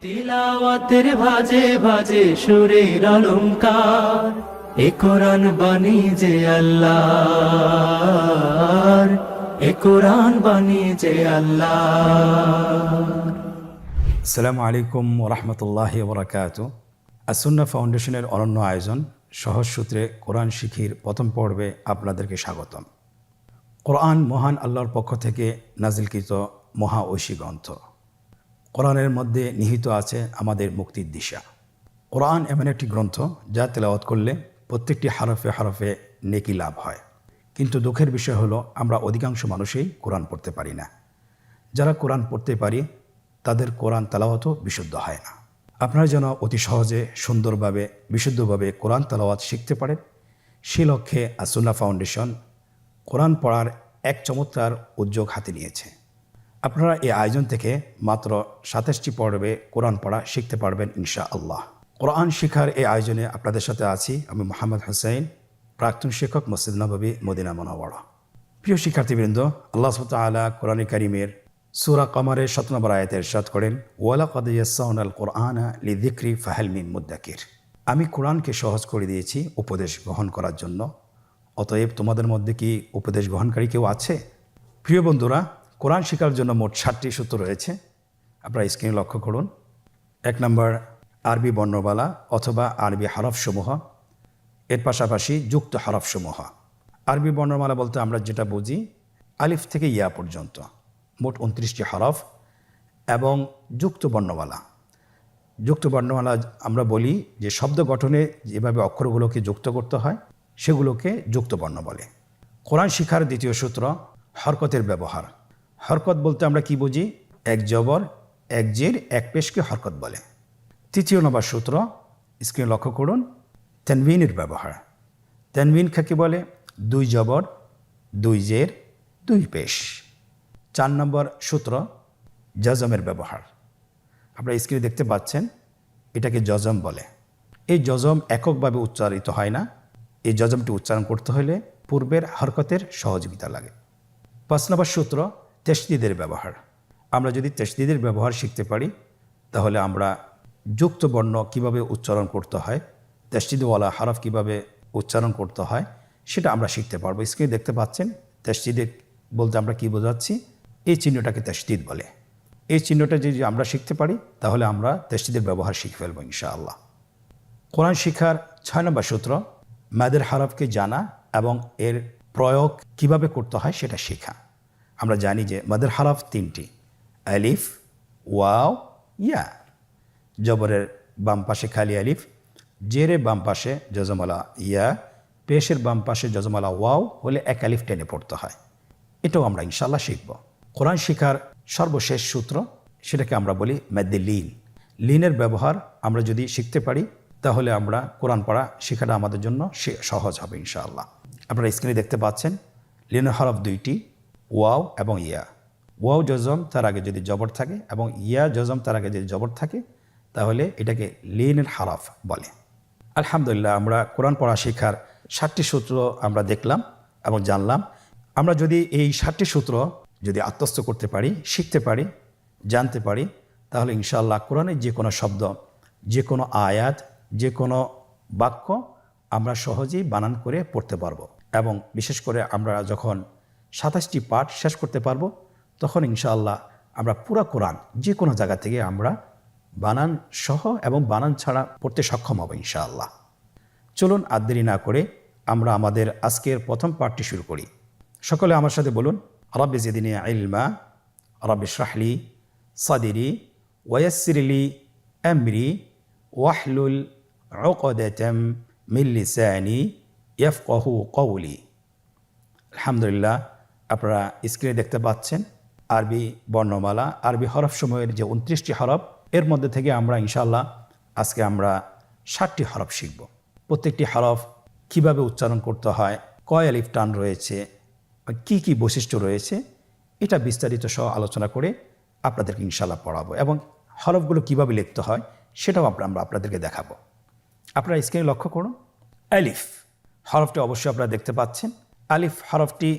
তিলাওয়াতের ভাজে ভাজে সুরের অলংকার, এ কোরআন বাণী যে আল্লাহর, এ কোরআন বাণী যে আল্লাহর। আসসালামু আলাইকুম ওরহমতুল্লাহি ওবরাকাতুহু। আসুন্নাহ ফাউন্ডেশনের অনন্য আয়োজন সহজ সূত্রে কোরআন শিখির প্রথম পর্বে আপনাদেরকে স্বাগতম। কোরআন মহান আল্লাহর পক্ষ থেকে নাজিলকৃত মহা ঐশী গ্রন্থ। কোরআনের মধ্যে নিহিত আছে আমাদের মুক্তির দিশা। কোরআন এমন একটি গ্রন্থ যা তেলাওয়াত করলে প্রত্যেকটি হরফে হরফে নেকি লাভ হয়, কিন্তু দুঃখের বিষয় হলো আমরা অধিকাংশ মানুষই কোরআন পড়তে পারি না। যারা কোরআন পড়তে পারি তাদের কোরআন তেলাওয়াতও বিশুদ্ধ হয় না। আপনারা যেন অতি সহজে সুন্দরভাবে বিশুদ্ধভাবে কোরআন তেলাওয়াত শিখতে পারেন, সে লক্ষ্যে আসুন্নাহ ফাউন্ডেশন কোরআন পড়ার এক চমৎকার উদ্যোগ হাতে নিয়েছে। আপনারা এই আয়োজন থেকে মাত্র 27টি পর্বে কোরআন পড়া শিখতে পারবেন ইনশাআল্লাহ। কোরআন শিখার এই আয়োজনে আপনাদের সাথে আছি আমি মোহাম্মদ হোসেন, প্রাক্তন শিক্ষক, মসজিদ নববী, মদিনা মুনাওয়ারা। প্রিয় শিক্ষার্থীবৃন্দ, আল্লাহ সুবহানাহু ওয়া তাআলা কোরআন কারীমের সূরা কমারের 7 নম্বর আয়াতে ইরশাদ করেন, ওয়ালাকাদ ইয়াসসারনাল কুরআনা লিযিকরি ফাহাল মিন মুদ্দাকির। আমি কোরআনকে সহজ করে দিয়েছি উপদেশ গ্রহণ করার জন্য, অতএব তোমাদের মধ্যে কি উপদেশ গ্রহণকারী কেউ আছে? প্রিয় বন্ধুরা, কোরআন শেখার জন্য মোট 7টি সূত্র রয়েছে। আপনারা স্ক্রিনে লক্ষ্য করুন। 1 নম্বর আরবি বর্ণমালা অথবা আরবি হরফসমূহ, এর পাশাপাশি যুক্ত হরফসমূহ। আরবি বর্ণমালা বলতে আমরা যেটা বুঝি আলিফ থেকে ইয়া পর্যন্ত মোট 29টি হরফ, এবং যুক্ত বর্ণমালা। যুক্ত বর্ণমালা আমরা বলি যে শব্দ গঠনে যেভাবে অক্ষরগুলোকে যুক্ত করতে হয় সেগুলোকে যুক্ত বর্ণ বলে। কোরআন শিখার দ্বিতীয় সূত্র হরকতের ব্যবহার। হরকত বলতে আমরা কি বুঝি? এক জবর, এক জের, এক পেশকে হরকত বলে। তৃতীয় নম্বর সূত্র, স্ক্রিনে লক্ষ্য করুন, তানবিনের ব্যবহার। তানবিন কাকে বলে? 2 জবর, 2 জের, 2 পেশ। 4 নম্বর সূত্র জজমের ব্যবহার। আপনারা স্ক্রিনে দেখতে পাচ্ছেন, এটাকে জজম বলে। এই জজম এককভাবে উচ্চারিত হয় না, এই জজমটি উচ্চারণ করতে হলে পূর্বের হরকতের সহযোগিতা লাগে। 5 নম্বর সূত্র তাশদীদের ব্যবহার। আমরা যদি তাশদীদের ব্যবহার শিখতে পারি তাহলে আমরা যুক্ত বর্ণ কিভাবে উচ্চারণ করতে হয়, তাশদীদওয়ালা হরফ কিভাবে উচ্চারণ করতে হয় সেটা আমরা শিখতে পারবো। স্ক্রিনে দেখতে পাচ্ছেন, তাশদীদ বলতে আমরা কি বোঝাচ্ছি? এই চিহ্নটাকে তাশদীদ বলে। এই চিহ্নটা যদি আমরা শিখতে পারি তাহলে আমরা তাশদীদের ব্যবহার শিখে ফেলবো ইনশাআল্লাহ। কোরআন শিখার 6 নম্বর সূত্র মাদের হরফকে জানা এবং এর প্রয়োগ কিভাবে করতে হয় সেটা শেখা। আমরা জানি যে মাদের হরফ 3টি, আলিফ, ওয়াও, ইয়া। জবরের বাম পাশে খালি আলিফ, জেরের বাম পাশে জজমালা ইয়া, পেশের বাম পাশে জজমালা ওয়াও হলে এক আলিফ টেনে পড়তে হয়। এটাও আমরা ইনশাআল্লাহ শিখব। কোরআন শিখার সর্বশেষ সূত্র, সেটাকে আমরা বলি মাদ্দে লিন। লিনের ব্যবহার আমরা যদি শিখতে পারি তাহলে আমরা কোরআন পড়া শেখাটা আমাদের জন্য সহজ হবে ইনশাআল্লাহ। আপনারা স্ক্রিনে দেখতে পাচ্ছেন, লিনের হরফ 2টি, ওয়াও এবং ইয়া। ওয়াও জজম, তার আগে যদি জবর থাকে, এবং ইয়া জজম, তার আগে যদি জবর থাকে, তাহলে এটাকে লিনের হরফ বলে। আলহামদুলিল্লাহ, আমরা কোরআন পড়া শেখার 7টি সূত্র আমরা দেখলাম এবং জানলাম। আমরা যদি এই 7টি সূত্র যদি আত্মস্থ করতে পারি, শিখতে পারি, জানতে পারি, তাহলে ইনশাআল্লাহ কোরআনের যে কোনো শব্দ, যে কোনো আয়াত, যে কোনো বাক্য আমরা সহজেই বানান করে পড়তে পারবো। এবং বিশেষ করে আমরা যখন 27টি পাঠ শেষ করতে পারবো তখন ইনশাআল্লাহ আমরা পুরা কোরআন যে কোনো জায়গা থেকে আমরা বানান সহ এবং বানান ছাড়া পড়তে সক্ষম হব ইনশাআল্লাহ। চলুন আর দেরি না করে আমরা আমাদের আজকের প্রথম পাঠটি শুরু করি। সকলে আমার সাথে বলুন, রব্বি জিদনি ইলমা, রব্বি ইশরাহ লি সাদরি ওয়ায়াসসির লি আমরি ওয়াহলুল উকদাতাম মিন লিসানি ইয়াফকাহু কওলি। আলহামদুলিল্লাহ, আপনারা স্ক্রিনে দেখতে পাচ্ছেন আরবি বর্ণমালা, আরবি হরফসমূহের যে 29টি হরফ, এর মধ্যে থেকে আমরা ইনশাআল্লাহ আজকে আমরা 7টি হরফ শিখব। প্রত্যেকটি হরফ কিভাবে উচ্চারণ করতে হয়, কয় আলিফ টান রয়েছে, কি কি বৈশিষ্ট্য রয়েছে, এটা বিস্তারিত সহ আলোচনা করে আপনাদেরকে ইনশাআল্লাহ পড়াবো, এবং হরফগুলো কিভাবে লিখতে হয় সেটাও আমরা আপনাদেরকে দেখাবো। আপনারা স্ক্রিনে লক্ষ্য করুন, আলিফ হরফটি অবশ্যই আপনারা দেখতে পাচ্ছেন। আলিফ হরফটি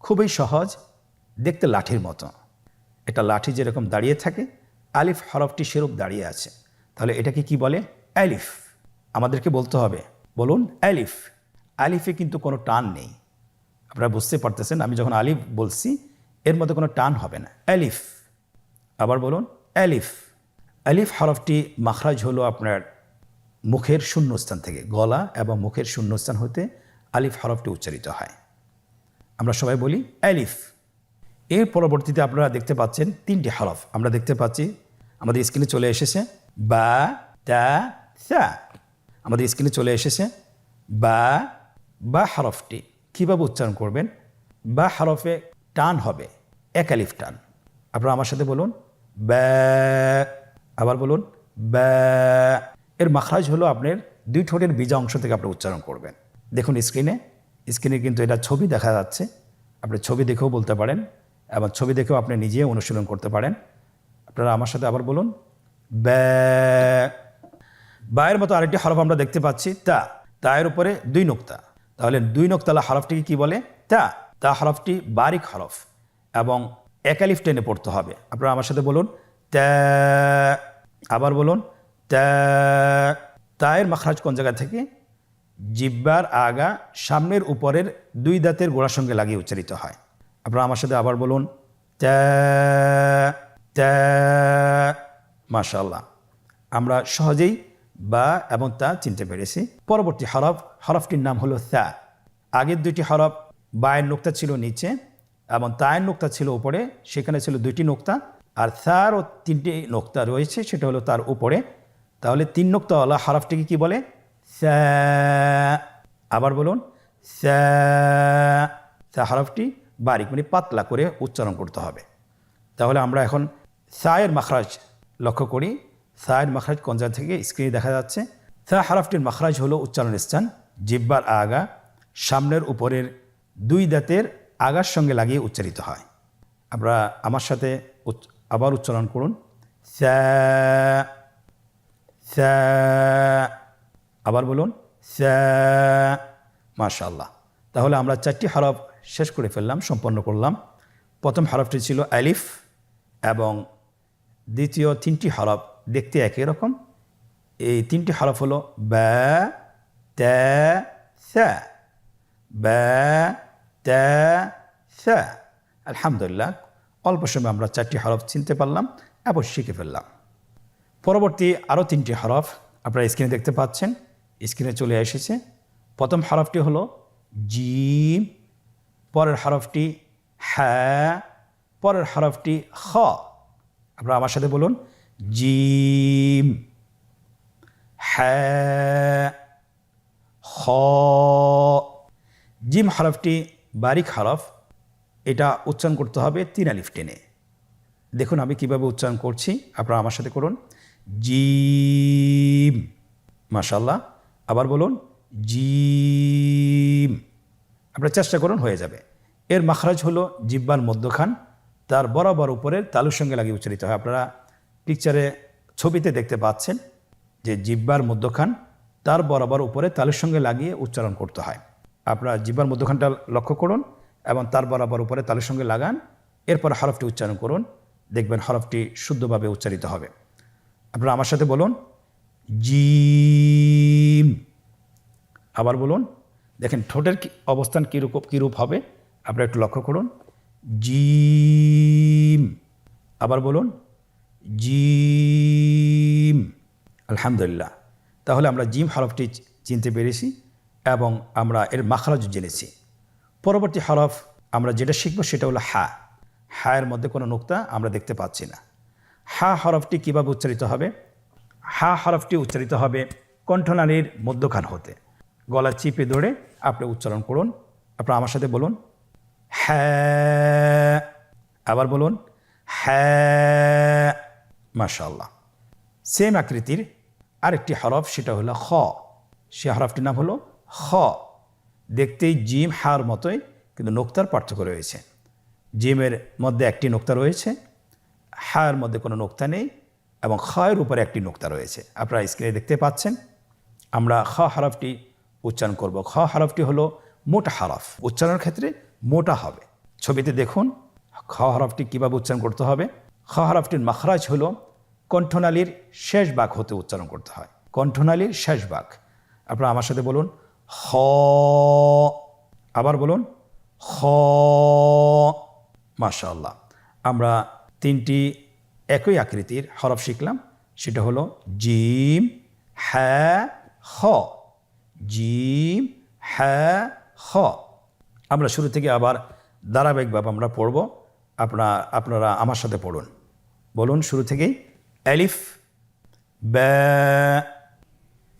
খুবই সহজ, দেখতে লাঠির মতো। এটা লাঠি যেরকম দাঁড়িয়ে থাকে, আলিফ হরফটি সেরূপ দাঁড়িয়ে আছে, তাহলে এটাকে কি বলে? আলিফ। আমাদেরকে বলতে হবে, বলুন আলিফ। আলিফে কিন্তু কোনো টান নেই, আপনারা বুঝতে পারতেছেন। আমি যখন আলিফ বলছি এর মধ্যে কোনো টান হবে না, আলিফ। আবার বলুন আলিফ। আলিফ হরফটি মাখরাজ হলো আপনার মুখের শূন্যস্থান থেকে, গলা এবং মুখের শূন্যস্থান হতে আলিফ হরফটি উচ্চারিত হয়। আমরা সবাই বলি আলিফ। এর পরবর্তীতে আপনারা দেখতে পাচ্ছেন 3টি হরফ আমরা দেখতে পাচ্ছি আমাদের স্ক্রিনে চলে এসেছে, বা, তা, সা। আমাদের স্ক্রিনে চলে এসেছে বা হরফটি কীভাবে উচ্চারণ করবেন? বা হরফে টান হবে, এক আলিফ টান। আপনারা আমার সাথে বলুন বা। আবার বলুন বা। এর মাখরাজ হলো আপনার 2 ঠোঁটের বিজা অংশ থেকে আপনি উচ্চারণ করবেন। দেখুন স্ক্রিনে কিন্তু এটা ছবি দেখা যাচ্ছে, আপনি ছবি দেখেও বলতে পারেন এবং ছবি দেখেও আপনি নিজে অনুশীলন করতে পারেন। আপনারা আমার সাথে আবার বলুন বা। বায়ের মতো আরেকটি হরফ আমরা দেখতে পাচ্ছি তা। তায়ের উপরে 2 নোক্তা, তাহলে 2 নোক্তালা হরফটিকে কি বলে? তা হরফটি বারিক হরফ এবং এক আলিফ টেনে পড়তে হবে। আপনারা আমার সাথে বলুন তা। আবার বলুন তা। তায়ের মাখরাজ কোন জায়গা থেকে? জিহ্বার আগা সামনের উপরের 2 দাঁতের গোড়ার সঙ্গে লাগিয়ে উচ্চারিত হয়। আপনারা আমার সাথে আবার বলুন তা। মাশাআল্লাহ, আমরা সহজেই বা এবং তা চিনতে পেরেছি। পরবর্তী হরফটির নাম হলো সা। আগের 2টি হরফ, বায়ের নোক্তা ছিল নিচে এবং তায়ের নোক্তা ছিল উপরে, সেখানে ছিল 2টি নোক্তা, আর সারও 3টি নোক্তা রয়েছে, সেটা হলো তার উপরে। তাহলে 3 নোক্তাওয়ালা হরফটিকে কি বলে? সা। আবার বলুন সা। সা হরফটি বারিক মানে পাতলা করে উচ্চারণ করতে হবে। তাহলে আমরা এখন সায়ের মাখরাজ লক্ষ্য করি। সায়ের মাখরাজ কোন জায়গা থেকে? স্ক্রিনে দেখা যাচ্ছে। সা হরফটির মাখরাজ হলো উচ্চারণের স্থান জিহ্বার আগা সামনের উপরের 2 দাঁতের আগার সঙ্গে লাগিয়ে উচ্চারিত হয়। আমরা আমার সাথে আবার উচ্চারণ করুন সা। সা। আবার বলুন সা। মাশাআল্লাহ, তাহলে আমরা 4টি হরফ শেষ করে ফেললাম, সম্পন্ন করলাম। প্রথম হরফটি ছিল আলিফ এবং দ্বিতীয় 3টি হরফ দেখতে একই রকম। এই 3টি হরফ হলো বা, তা, সা। বা, তা, সা। আলহামদুলিল্লাহ, অল্প সময় আমরা 4টি হরফ চিনতে পারলাম এবং শিখে ফেললাম। পরবর্তী আরও 3টি হরফ আপনারা স্ক্রিনে দেখতে পাচ্ছেন, স্ক্রিনে চলে এসেছে। প্রথম হরফটি হলো জিম, পরের হরফটি হা, পরের হরফটি খ। আপনারা আমার সাথে বলুন জিম, হা, খ। জিম হরফটি বারিক হরফ, এটা উচ্চারণ করতে হবে 3 আলিফ টেনে। দেখুন আমি কিভাবে উচ্চারণ করছি, আপনারা আমার সাথে করুন জিম। মাশাআল্লাহ, আবার বলুন জিম। আপনারা চেষ্টা করুন, হয়ে যাবে। এর মাখরাজ হলো জিহ্বার মধ্যখান, তার বরাবর উপরের তালুর সঙ্গে লাগিয়ে উচ্চারিত হয়। আপনারা পিকচারে ছবিতে দেখতে পাচ্ছেন যে জিহ্বার মধ্যখান তার বরাবর উপরে তালুর সঙ্গে লাগিয়ে উচ্চারণ করতে হয়। আপনারা জিহ্বার মধ্যখানটা লক্ষ্য করুন এবং তার বরাবর উপরে তালুর সঙ্গে লাগান, এরপর হরফটি উচ্চারণ করুন, দেখবেন হরফটি শুদ্ধভাবে উচ্চারিত হবে। আপনারা আমার সাথে বলুন জিম। আবার বলুন, দেখেন ঠোঁটের অবস্থান কীরূপ হবে, আপনারা একটু লক্ষ্য করুন জিম। আবার বলুন জিম। আলহামদুলিল্লাহ, তাহলে আমরা জিম হরফটি চিনতে পেরেছি এবং আমরা এর মাখরাজ জেনেছি। পরবর্তী হরফ আমরা যেটা শিখব সেটা হলো হা। হায়ের মধ্যে কোনো নোক্তা আমরা দেখতে পাচ্ছি না। হা হরফটি কীভাবে উচ্চারিত হবে? হা হরফটি উচ্চারিত হবে কণ্ঠনালীর মধ্যখান হতে। গলা চিপে ধরে আপনি উচ্চারণ করুন। আপনারা আমার সাথে বলুন হ্যাঁ। আবার বলুন হ্যাঁ। মাশাআল্লাহ। সেম আকৃতির আরেকটি হরফ, সেটা হলো খ। সে হরফটির নাম হলো খ। দেখতেই জিম হার মতোই, কিন্তু নোক্তার পার্থক্য রয়েছে। জিমের মধ্যে একটি নোক্তা রয়েছে, হায়ের মধ্যে কোনো নোক্তা নেই এবং খয়ের উপরে একটি নোক্তা রয়েছে। আপনারা স্ক্রিনে দেখতে পাচ্ছেন। আমরা খ হরফটি উচ্চারণ করব। খ হরফটি হলো মোটা হরফ, উচ্চারণের ক্ষেত্রে মোটা হবে। ছবিতে দেখুন খ হরফটি কীভাবে উচ্চারণ করতে হবে। খ হরফটির মাখরাজ হলো কণ্ঠনালীর শেষ ভাগ হতে উচ্চারণ করতে হয়, কণ্ঠনালীর শেষ ভাগ। আপনারা আমার সাথে বলুন খ, আবার বলুন খ। মাশাআল্লাহ, আমরা তিনটি একই আকৃতির হরফ শিখলাম, সেটা হলো জিম, হ্যাঁ, খ। জিম, হ্যাঁ, খ। আমরা শুরু থেকে আবার ধারাবাহিকভাবে আমরা পড়ব, আপনারা আমার সাথে পড়ুন। বলুন শুরু থেকেই, আলিফ, বা,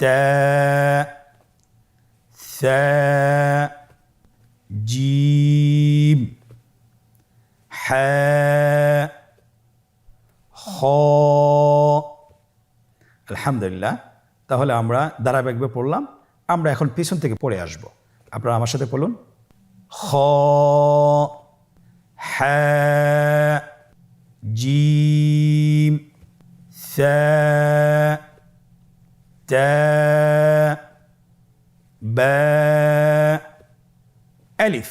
তা, সা, জিম, হ্যাঁ, খ। আলহামদুলিল্লাহ, তাহলে আমরা ধারাবাহিকভাবে পড়লাম। আমরা এখন পিছন থেকে পড়ে আসব। আপনারা আমার সাথে পড়ুন খ, হ্যাঁ, জিম, সা, তা, বা, আলিফ।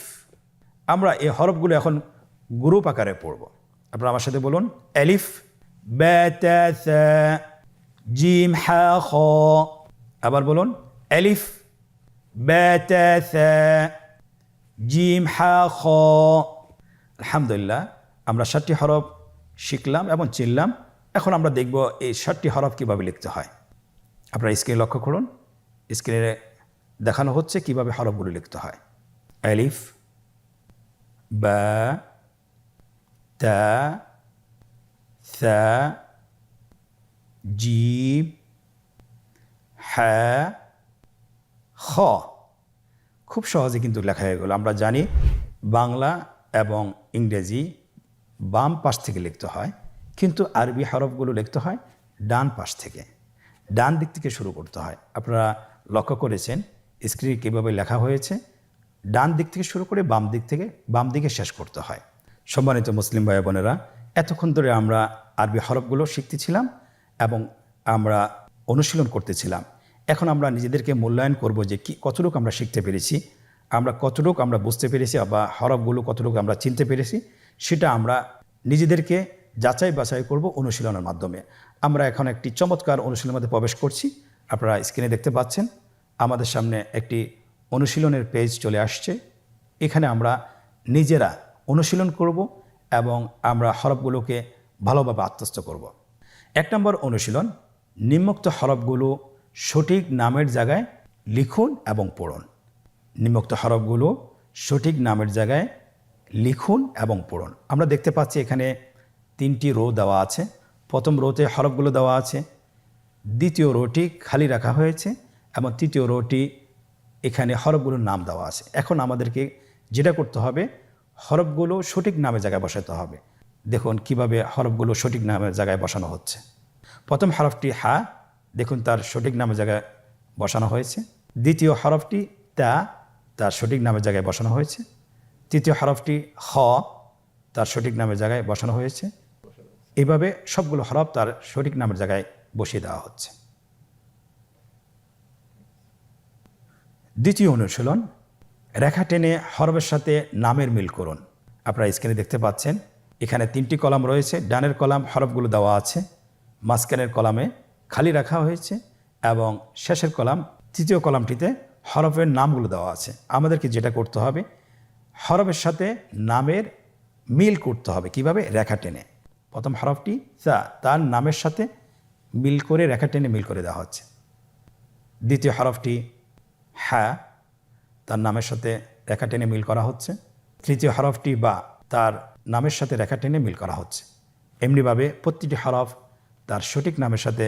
আমরা এই হরফগুলো এখন গ্রুপ আকারে পড়ব। আপনারা আমার সাথে বলুন আলিফ, বা, তা, সা, জিম, হা, খ। আবার বলুন আলিফ, বা, তা, সা, জিম, হা, খ। আলহামদুলিল্লাহ, আমরা 7টি হরফ শিখলাম এবং চিনলাম। এখন আমরা দেখব এই 7টি হরফ কীভাবে লিখতে হয়। আপনারা স্ক্রিনে লক্ষ্য করুন, স্ক্রিনে দেখানো হচ্ছে কিভাবে হরফগুলো লিখতে হয়। আলিফ, বা, তা, সা, জিম, হা, খ। খুব সহজে কিন্তু লেখা হয়ে গেল। আমরা জানি বাংলা এবং ইংরেজি বাম পাশ থেকে লিখতে হয়, কিন্তু আরবি হরফগুলো লিখতে হয় ডান পাশ থেকে, ডান দিক থেকে শুরু করতে হয়। আপনারা লক্ষ্য করেছেন স্ক্রিনে কীভাবে লেখা হয়েছে, ডান দিক থেকে শুরু করে বাম দিকে শেষ করতে হয়। সম্মানিত মুসলিম ভাই বোনেরা, এতক্ষণ ধরে আমরা আরবি হরফগুলো শিখতেছিলাম এবং আমরা অনুশীলন করতেছিলাম। এখন আমরা নিজেদেরকে মূল্যায়ন করব যে কতটুকু আমরা শিখতে পেরেছি, কতটুকু আমরা বুঝতে পেরেছি, বা হরফগুলো কতটুকু আমরা চিনতে পেরেছি, সেটা আমরা নিজেদেরকে যাচাই বাছাই করব অনুশীলনের মাধ্যমে। আমরা এখন একটি চমৎকার অনুশীলনের মধ্যে প্রবেশ করছি। আপনারা স্ক্রিনে দেখতে পাচ্ছেন আমাদের সামনে একটি অনুশীলনের পেজ চলে আসছে। এখানে আমরা নিজেরা অনুশীলন করব এবং আমরা হরফগুলোকে ভালোভাবে আত্মস্থ করব। 1 নম্বর অনুশীলন, নিম্নোক্ত হরফগুলো সঠিক নামের জায়গায় লিখুন এবং পড়ুন। নিম্নোক্ত হরফগুলো সঠিক নামের জায়গায় লিখুন এবং পড়ুন। আমরা দেখতে পাচ্ছি এখানে 3টি রো দেওয়া আছে। প্রথম রোতে হরফগুলো দেওয়া আছে, দ্বিতীয় রোটি খালি রাখা হয়েছে এবং তৃতীয় রোটি এখানে হরফগুলোর নাম দেওয়া আছে। এখন আমাদেরকে যেটা করতে হবে, হরফগুলো সঠিক নামের জায়গায় বসাতে হবে। দেখুন কিভাবে হরফগুলো সঠিক নামের জায়গায় বসানো হচ্ছে। প্রথম হরফটি হা, দেখুন তার সঠিক নামের জায়গায় বসানো হয়েছে। দ্বিতীয় হরফটি তা, তার সঠিক নামের জায়গায় বসানো হয়েছে। তৃতীয় হরফটি খ, তার সঠিক নামের জায়গায় বসানো হয়েছে। এভাবে সবগুলো হরফ তার সঠিক নামের জায়গায় বসিয়ে দেওয়া হচ্ছে। দ্বিতীয় অনুশীলন, রেখা টেনে হরফের সাথে নামের মিল করুন। আপনারা স্ক্রিনে দেখতে পাচ্ছেন এখানে 3টি কলাম রয়েছে। ডানের কলাম হরফগুলো দেওয়া আছে, মাঝখানের কলামে খালি রাখা হয়েছে এবং শেষের কলাম, তৃতীয় কলামটিতে হরফের নামগুলো দেওয়া আছে। আমাদেরকে যেটা করতে হবে, হরফের সাথে নামের মিল করতে হবে। কিভাবে? রেখা টেনে। প্রথম হরফটি সা, তার নামের সাথে মিল করে রেখা টেনে মিল করে দেওয়া হচ্ছে। দ্বিতীয় হরফটি হ্যাঁ, তার নামের সাথে রেখা টেনে মিল করা হচ্ছে। তৃতীয় হরফটি বা, তার নামের সাথে রেখা টেনে মিল করা হচ্ছে। এমনিভাবে প্রতিটি হরফ তার সঠিক নামের সাথে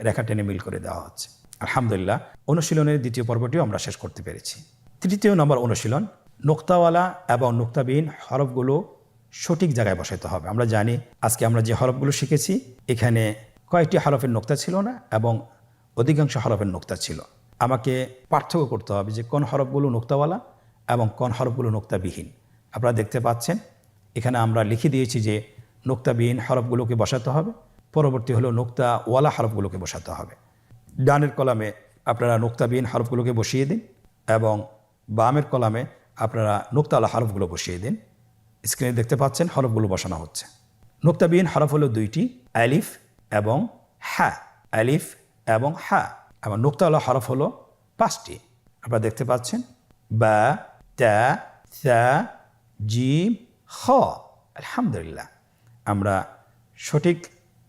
রেখা টেনে মিল করে দেওয়া হচ্ছে। আলহামদুলিল্লাহ, অনুশীলনের দ্বিতীয় পর্বটিও আমরা শেষ করতে পেরেছি। তৃতীয় নম্বর অনুশীলন, নোক্তাওয়ালা এবং নোক্তাবিহীন হরফগুলো সঠিক জায়গায় বসাতে হবে। আমরা জানি আজকে আমরা যে হরফগুলো শিখেছি এখানে কয়েকটি হরফের নোক্তা ছিল না এবং অধিকাংশ হরফের নোক্তা ছিল। আমাকে পার্থক্য করতে হবে যে কোন হরফগুলো নোক্তাওয়ালা এবং কোন হরফগুলো নোক্তাবিহীন। আপনারা দেখতে পাচ্ছেন এখানে আমরা লিখে দিয়েছি যে নোক্তাবিহীন হরফগুলোকে বসাতে হবে, পরবর্তী হলো নোক্তাওয়ালা হরফগুলোকে বসাতে হবে। ডানের কলামে আপনারা নোক্তাবিহীন হরফগুলোকে বসিয়ে দিন এবং বামের কলামে আপনারা নোক্তাওয়ালা হরফগুলো বসিয়ে দিন। স্ক্রিনে দেখতে পাচ্ছেন হরফগুলো বসানো হচ্ছে। নোক্তাবিহীন হরফ হলো 2টি, আলিফ এবং হা, আলিফ এবং হা। এবং নুক্তাওয়ালা হরফ হলো 5টি, আপনারা দেখতে পাচ্ছেন, বা, তা, সা, জিম, খ। আলহামদুলিল্লাহ, আমরা সঠিক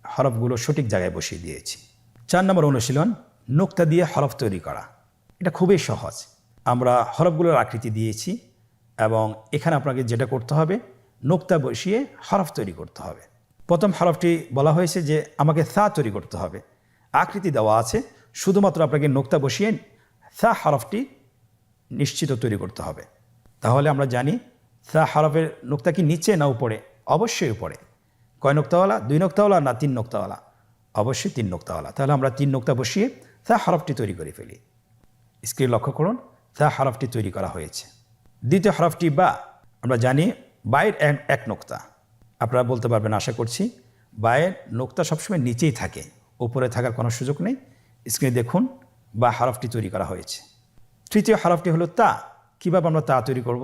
হরফগুলো সঠিক জায়গায় বসিয়ে দিয়েছি। 4 নম্বর অনুশীলন, নুক্তা দিয়ে হরফ তৈরি করা। এটা খুবই সহজ। আমরা হরফগুলোর আকৃতি দিয়েছি এবং এখানে আপনাকে যেটা করতে হবে, নুক্তা বসিয়ে হরফ তৈরি করতে হবে। প্রথম হরফটি বলা হয়েছে যে আমাকে সা তৈরি করতে হবে, আকৃতি দেওয়া আছে, শুধুমাত্র আপনাকে নুক্তা বসিয়ে সা হরফটি নিশ্চিত তৈরি করতে হবে। তাহলে আমরা জানি সা হরফের নুক্তা কি নিচে না উপরে? অবশ্যই উপরে। কয় নোক্তাওয়ালা? 2 নোক্তাওয়ালা না 3 নোক্তাওয়ালা? অবশ্যই 3 নোক্তাওয়ালা। তাহলে আমরা 3 নোক্তা বসিয়ে সা হরফটি তৈরি করে ফেলি। স্ক্রিন লক্ষ্য করুন, সা হরফটি তৈরি করা হয়েছে। দ্বিতীয় হরফটি বা। আমরা জানি বায়ের এক নোক্তা। আপনারা বলতে পারবেন আশা করছি, বায়ের নোক্তা সবসময় নিচেই থাকে, উপরে থাকার কোনো সুযোগ নেই। স্ক্রিনে দেখুন, বা হরফটি তৈরি করা হয়েছে। তৃতীয় হরফটি হলো তা। কীভাবে আমরা তা তৈরি করব?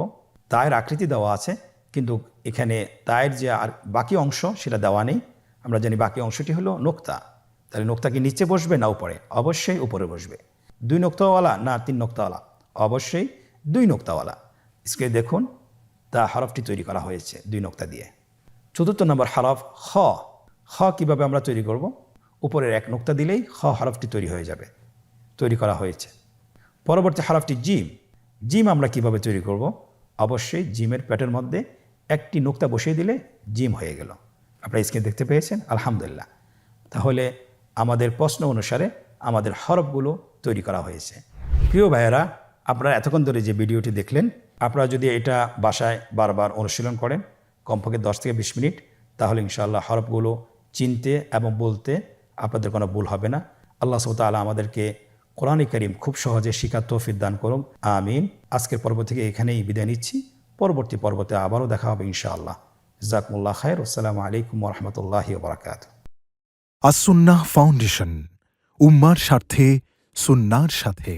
তায়ের আকৃতি দেওয়া আছে, কিন্তু এখানে তায়ের যে আর বাকি অংশ সেটা দেওয়া নেই। আমরা জানি বাকি অংশটি হলো নোক্তা। তাহলে নোক্তা কি নিচে বসবে না উপরে? অবশ্যই উপরে বসবে। 2 নোক্তাওয়ালা না 3 নোক্তাওয়ালা? অবশ্যই 2 নোক্তাওয়ালা। স্ক্রিনে দেখুন, তা হরফটি তৈরি করা হয়েছে 2 নোক্তা দিয়ে। চতুর্থ নম্বর হরফ খ। খ কীভাবে আমরা তৈরি করব? উপরের 1 নোক্তা দিলেই খ হরফটি তৈরি হয়ে যাবে, তৈরি করা হয়েছে। পরবর্তী হরফটি জিম। জিম আমরা কিভাবে তৈরি করব? অবশ্যই জিমের পেটের মধ্যে 1টি নোক্তা বসিয়ে দিলে জিম হয়ে গেল। আপনারা স্ক্রিনে দেখতে পেয়েছেন, আলহামদুলিল্লাহ। তাহলে আমাদের প্রশ্ন অনুসারে আমাদের হরফগুলো তৈরি করা হয়েছে। প্রিয় ভাইয়েরা, আপনারা এতক্ষণ ধরে যে ভিডিওটি দেখলেন, আপনারা যদি এটা বাসায় বারবার অনুশীলন করেন, কমপক্ষে 10 থেকে 20 মিনিট, তাহলে ইনশাআল্লাহ হরফগুলো চিনতে এবং বলতে আপনাদের কোনো ভুল হবে না। আল্লাহ সুবহানাহু ওয়া তাআলা আমাদেরকে কোরআনে কারীম খুব সহজে শিখার তৌফিক দান করুন, আমিন। আজকের পর্ব থেকে এখানেই বিদায় নিচ্ছি। পরবর্তী পর্বতে আবারও দেখা হবে ইনশাআল্লাহ। জাযাকুমুল্লাহ খায়র। আসসালামু আলাইকুম ওয়া রাহমাতুল্লাহি ওয়া বারাকাতুহু। আসুন্নাহ ফাউন্ডেশন, উম্মার স্বার্থে সুন্নাহর সাথে।